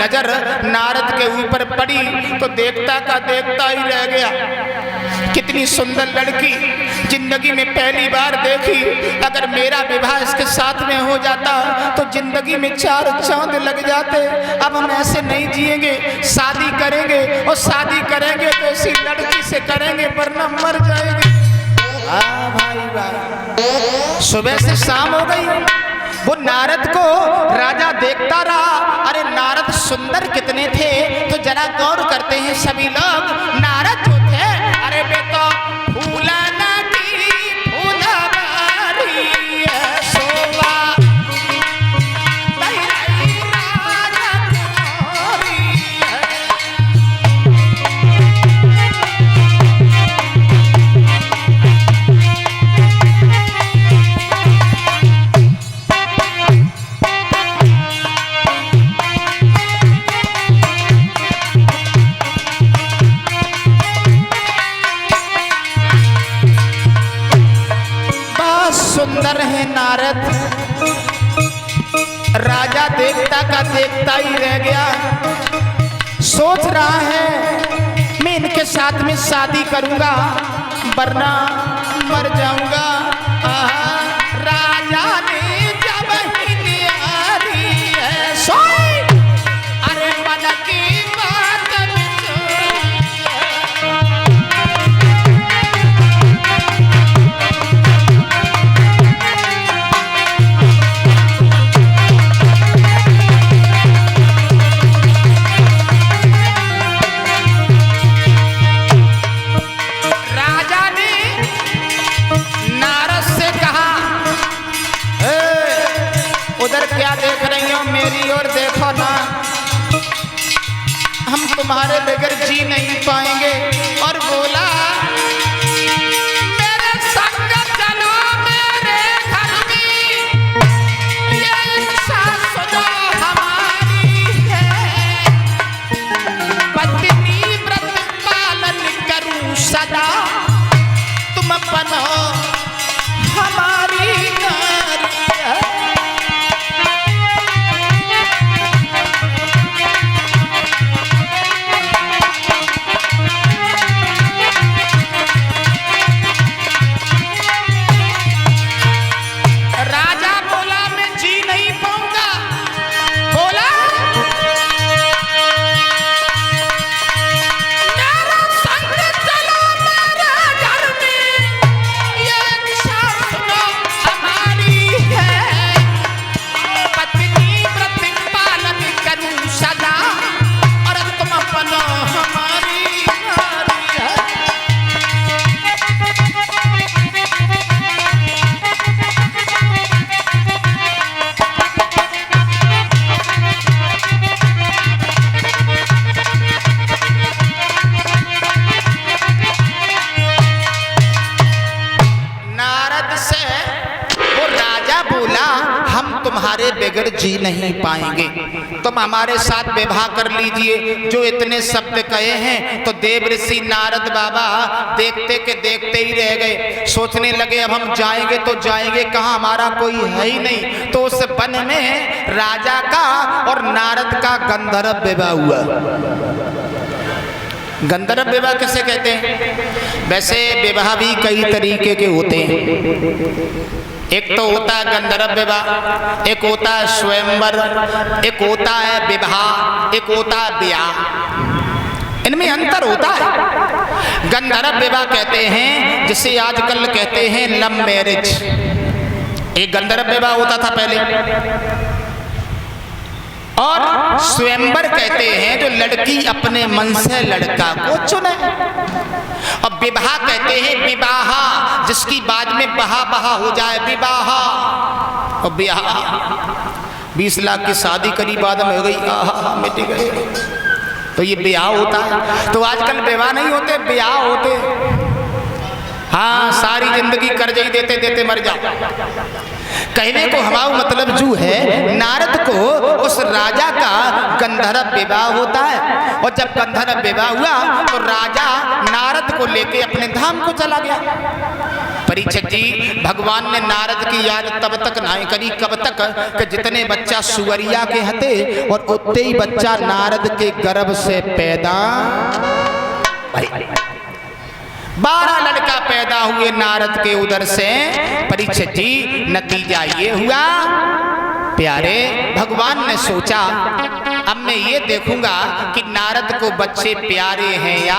नजर नारद के ऊपर पड़ी तो देखता का देखता ही रह गया। कितनी सुंदर लड़की, जिंदगी में पहली बार देखी। अगर मेरा विवाह इसके साथ में हो जाता तो जिंदगी में 4 चांद लग जाते। अब हम ऐसे नहीं जिएंगे, शादी करेंगे और शादी करेंगे तो ऐसी लड़की से करेंगे वरना मर जाएंगे। भाई भाई, सुबह से शाम हो गई, वो नारद को राजा देखता रहा। अरे नारद सुंदर कितने थे, तो जरा गौर करते हैं सभी लोग। नारद जो थे, अरे बेटा फूलना की फूलवारी शोभा सुंदर है नारद। राजा देखता का देखता ही रह गया। सोच रहा है मैं इनके साथ में शादी करूंगा वरना मर जाऊंगा। राजा ने जब हिनियारी है सोई, अरे मन की बात तुम्हारे बगैर जी नहीं पाएंगे। और बोला मेरे संग चलो मेरे घर में, ये इच्छा सुनो हमारी है। पत्नी व्रत पालन करूं सदा, तुम बनो हमारी नारी है। तुम्हारे बगैर जी नहीं पाएंगे, तुम हमारे साथ विवाह कर लीजिए। जो इतने शब्द कहे हैं तो देव ऋषि नारद बाबा देखते के देखते ही रह गए। सोचने लगे अब हम जाएंगे तो जाएंगे कहाँ, हमारा कोई है ही नहीं। तो उस वन में राजा का और नारद का गंधर्व विवाह हुआ। गंधर्व विवाह किसे कहते हैं? वैसे विवाह भी कई तरीके के होते हैं। एक तो होता है गंधर्व विवाह, एक होता है स्वयंवर, एक होता है विवाह, एक होता है ब्याह। इनमें अंतर होता है। गंधर्व विवाह कहते हैं जिसे आजकल कहते हैं लव मैरिज। एक गंधर्व विवाह होता था पहले। और स्वयंवर कहते हैं जो लड़की अपने मन से लड़का को चुने। और विवाह कहते हैं विवाह, जिसकी बाद में बहा बहा हो जाए, विवाह। और ब्याह 20 लाख की शादी करी बाद में हो गई, मिट गए, तो ये ब्याह होता है। तो आजकल विवाह नहीं होते, ब्याह होते। हाँ, सारी जिंदगी कर्ज ही देते देते मर जाओ। कहने को हमारा मतलब जो है, नारद को उस राजा का गंधर्व विवाह होता है। और जब गंधर्व विवाह हुआ तो राजा नारद को लेके अपने धाम को चला गया। परीक्षित जी, भगवान ने नारद की याद तब तक नहीं करी, कब तक कि जितने बच्चा सुवरिया के हते और उतने ही बच्चा नारद के गर्भ से पैदा। 12 लड़का पैदा हुए नारद के उदर से। परीक्षित जी, नतीजा ये हुआ प्यारे, भगवान ने सोचा अब मैं ये देखूंगा कि नारद को बच्चे प्यारे हैं या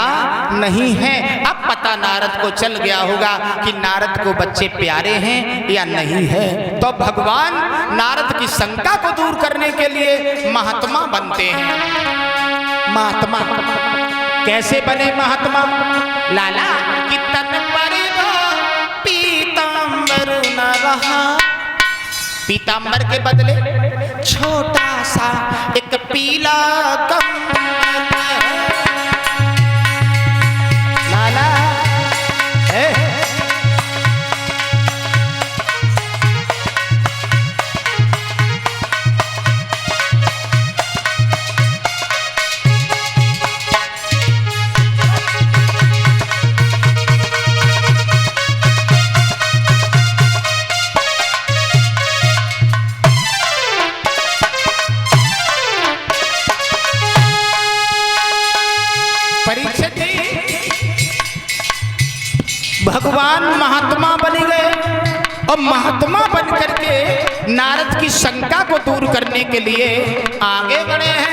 नहीं हैं। अब पता नारद को चल गया होगा कि नारद को बच्चे प्यारे हैं या नहीं है। तो भगवान नारद की शंका को दूर करने के लिए महात्मा बनते हैं। महात्मा कैसे बने महात्मा? लाला कि तन पर पीतांबर न रहा, पीतांबर के बदले छोटा सा एक पीला कमल। लाला भगवान महात्मा बन गए और महात्मा बन करके नारद की शंका को दूर करने के लिए आगे बढ़े हैं।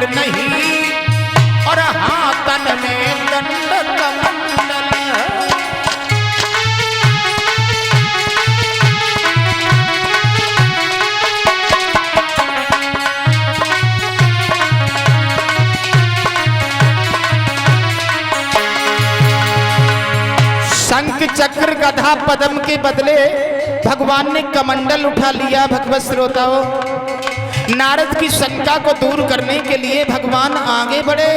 नहीं और हाथन में दंड कमंडल। शंख चक्र गदा पद्म के बदले भगवान ने कमंडल उठा लिया। भगवत श्रोताओं, नारद की शंका को दूर करने के लिए भगवान आगे बढ़े।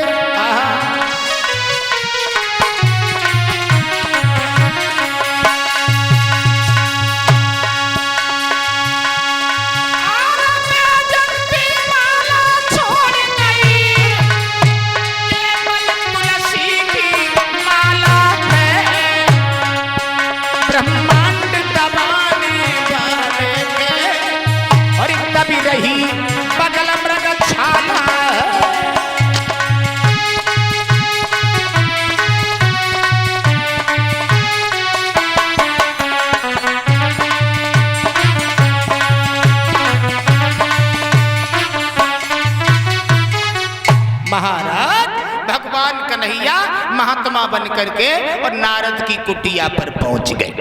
महाराज भगवान कन्हैया महात्मा बन करके और नारद की कुटिया पर पहुंच गए।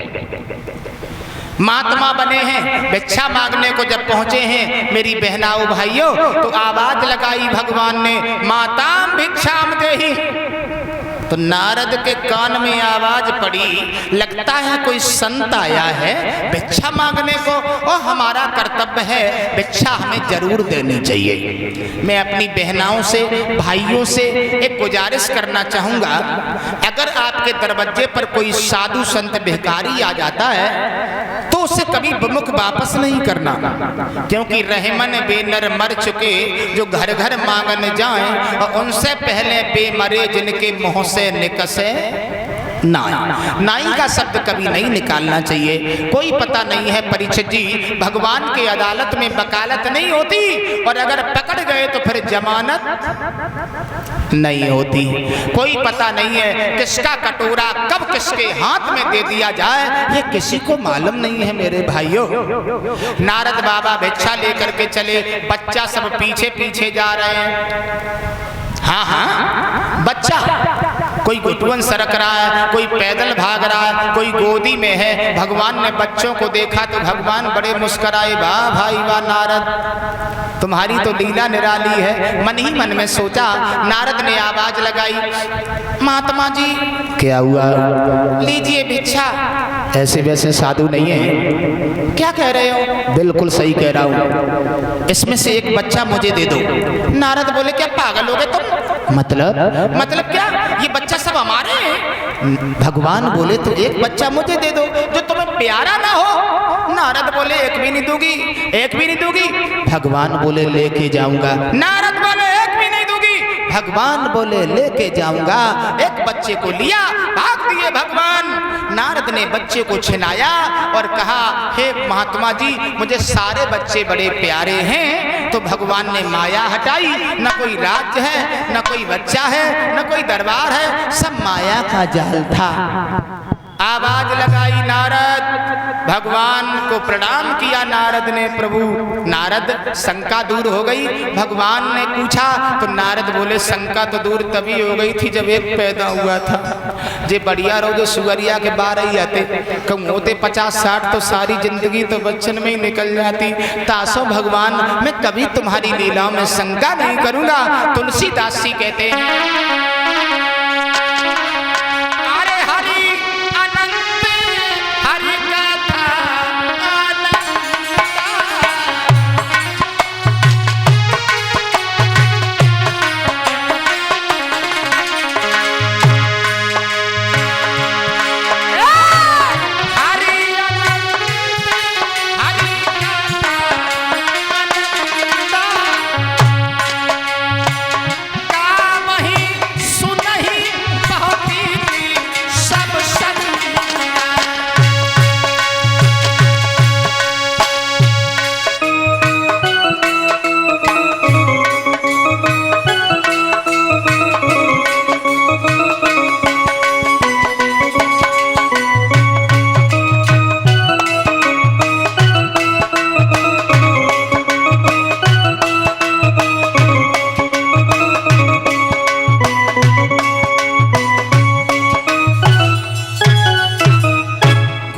महात्मा बने हैं, भिक्षा मांगने को जब पहुंचे हैं मेरी बहनाओं भाइयों, तो आवाज लगाई भगवान ने, माताम भिक्षाम देहि। तो नारद के कान में आवाज पड़ी, लगता है कोई संत आया है भिक्षा मांगने को और हमारा कर्तव्य है भिक्षा हमें जरूर देनी चाहिए। मैं अपनी बहनाओं से भाइयों से एक गुजारिश करना चाहूंगा, अगर आपके दरवाजे पर कोई साधु संत भिखारी आ जाता है तो उसे कभी विमुख वापस नहीं करना, क्योंकि रहमन बेनर मर चुके जो घर घर मांगन जाएं और उनसे पहले बेमरे जिनके मुंह से निकसे नाई। नाई का शब्द कभी नहीं निकालना चाहिए। कोई पता नहीं है परीक्षित जी, भगवान की अदालत में वकालत नहीं होती और अगर पकड़ गए तो फिर जमानत नहीं होती। कोई पता नहीं है किसका कटोरा कब किसके हाथ में दे दिया जाए, ये किसी को मालूम नहीं है मेरे भाइयों। नारद बाबा भिक्षा लेकर के चले, बच्चा सब पीछे पीछे जा रहे हैं। हाँ, बच्चा कोई घुटुअन सरक रहा है, कोई पैदल भाग रहा है, कोई गोदी में है। भगवान ने बच्चों को देखा तो भगवान बड़े मुस्कुराए, वाह भाई वाह नारद, तुम्हारी तो लीला निराली है। मन ही मन में सोचा। नारद ने आवाज लगाई, महात्मा जी क्या हुआ, लीजिए भिक्षा। ऐसे वैसे साधु नहीं है। क्या कह रहे हो? बिल्कुल सही कह रहा हूँ, इसमें से एक बच्चा मुझे दे दो। नारद बोले क्या पागल हो गए तुम? मतलब क्या ये बच्चा सब हमारे हैं? भगवान बोले तो एक बच्चा मुझे दे दो जो तुम्हें प्यारा ना हो। नारद बोले एक भी नहीं दूंगी, एक भी नहीं दूंगी। भगवान बोले लेके जाऊंगा। नारद बोले एक भी नहीं दूंगी। भगवान बोले लेके जाऊंगा। एक बच्चे को लिया, भाग दिए भगवान। नारद ने बच्चे को छिनाया और कहा हे महात्मा जी मुझे सारे बच्चे बड़े प्यारे हैं। तो भगवान ने माया हटाई, न कोई राज्य है, न कोई बच्चा है, न कोई दरबार है, सब माया का जाल था। आवाज लगाई नारद, भगवान को प्रणाम किया नारद ने। प्रभु नारद शंका दूर हो गई। भगवान ने पूछा तो नारद बोले शंका तो दूर तभी हो गई थी जब एक पैदा हुआ था। जे बढ़िया रहो जो सुअरिया के 12 ही आते, कम होते 50-60 तो सारी जिंदगी तो बच्चन में ही निकल जाती। तासो भगवान मैं कभी तुम्हारी लीलाओं में शंका नहीं करूंगा। तुलसीदास जी कहते हैं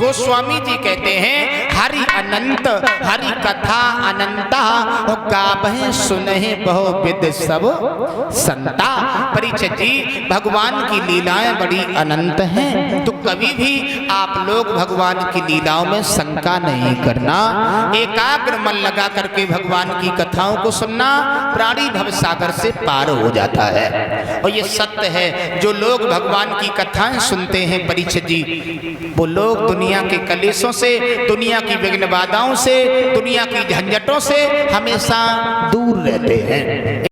गोस्वामी जी कहते हैं हरि अनंत हरि कथा अनंता गावहि सुनहि बहु विद सब संता। परीक्षित जी भगवान की लीलाएं बड़ी अनंत हैं, तो कभी भी आप लोग भगवान की लीलाओं में शंका नहीं करना। एकाग्र मन लगा करके भगवान की कथाओं को सुनना, प्राणी भवसागर से पार हो जाता है। और ये सत्य है, जो लोग भगवान की कथाएं सुनते हैं परीक्षित जी, वो लोग दुनिया के कलेशों से, दुनिया की विघ्न बाधाओं से, दुनिया की झंझटों से हमेशा दूर रहते हैं।